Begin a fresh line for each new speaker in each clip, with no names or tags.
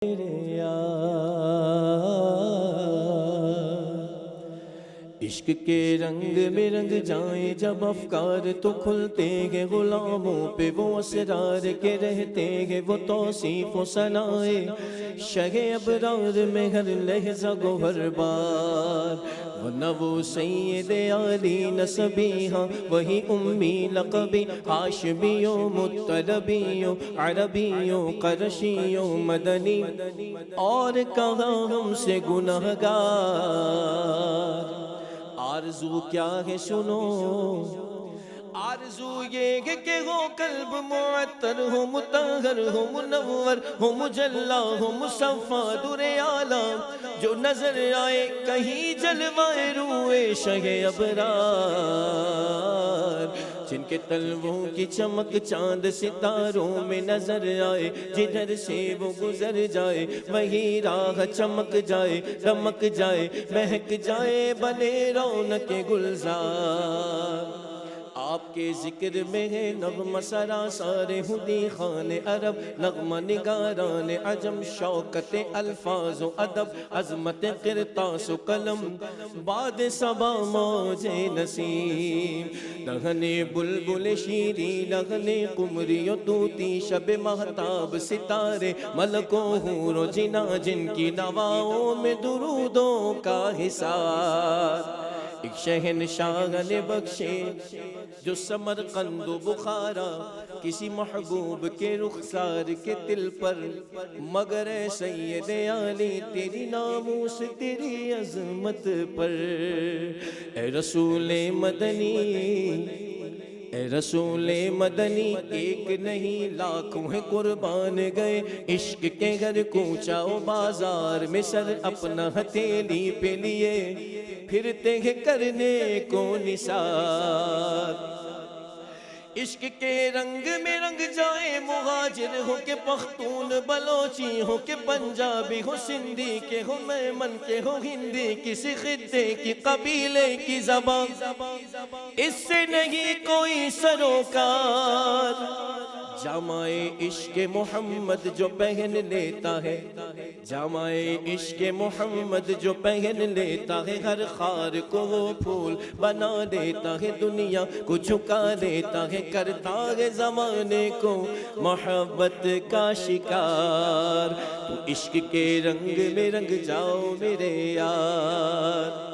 میرے یار عشق کے رنگ میں رنگ جائیں جب افکار تو کھلتے ہیں غلاموں پہ وہ اسرار کے رہتے ہیں وہ توصیف و ثنائے شہ ابرار میں ہر لحظہ گوہر بار ورنہ وہ سید علی نسبیہ وہی امی لقبی ہاشمیوں مطلبیوں عربیوں قرشیوں مدنی اور کہاں ہم سے گناہگار آرزو کیا ہے سنو آرزو یہ ہے کہ ہو قلب معطر ہو مطہر ہو منور ہو مجلا ہو مصفا در اعلی جو نظر آئے کہیں جلوائے روئے شہ ابرار جن کے تلووں کی چمک چاند ستاروں میں نظر آئے جدھر سے وہ گزر جائے وہی راہ چمک جائے دمک جائے مہک جائے بنے رونق گلزار آپ کے ذکر میں ہے نغمہ سراسار ہدی خان عرب نغمہ نگاران عجم شوکت الفاظ و ادب عظمت قرطاس و قلم باد صبا موج نسیم لہنے بلبل شیری لہنے قمری و طوطی شب مہتاب ستارے ملک و حور و جنا جن کی نواؤں میں درودوں کا حصار ایک شہنشاہ نے بخشے جو سمرقند و بخارا کسی محبوب کے رخسار کے دل پر مگر اے سید علی تیری ناموس تیری عظمت پر اے رسول مدنی اے رسول مدنی ایک نہیں لاکھوں ہیں قربان گئے عشق کے گھر کوچا و بازار میں سر اپنا ہتھیلی پہ لیے پھرتے ہیں کرنے کو نثار عشق کے رنگ میں رنگ جائے مہاجر ہو کے پختون بلوچی ہو کے پنجابی ہو سندھی کے ہو میمن کے ہو ہندی کسی خطے کی قبیلے کی زبان اس سے نہیں کوئی سروکار جامع عشق محمد جو پہن لیتا ہے جامع عشق محمد جو پہن لیتا ہے ہر خار کو وہ پھول بنا دیتا ہے دنیا کو جھکا دیتا ہے کرتا ہے زمانے کو محبت کا شکار تو عشق کے رنگ میں رنگ جاؤ میرے یار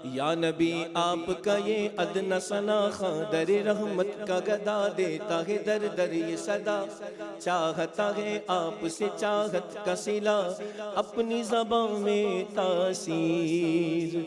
یا نبی آپ کا یہ ادنی ثنا خاں در رحمت کا گدا دیتا ہے در در یہ صدا چاہتا ہے آپ سے چاہت کا صلہ اپنی زبان میں تاثیر